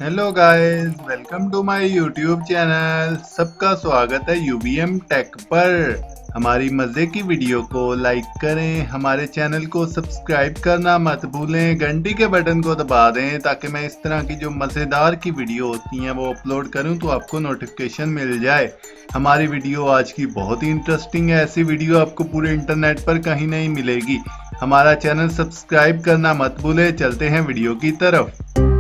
Hello guys, welcome to my YouTube channel. सबका स्वागत है यूबीएम टेक पर। हमारी मज़े की वीडियो को लाइक करें, हमारे चैनल को सब्सक्राइब करना मत भूलें, घंटी के बटन को दबा दें ताकि मैं इस तरह की जो मज़ेदार की वीडियो होती हैं वो अपलोड करूं तो आपको नोटिफिकेशन मिल जाए। हमारी वीडियो आज की बहुत ही इंटरेस्टिंग है, ऐसी वीडियो आपको पूरे इंटरनेट पर कहीं नहीं मिलेगी। हमारा चैनल सब्सक्राइब करना मत भूलें। चलते हैं वीडियो की तरफ।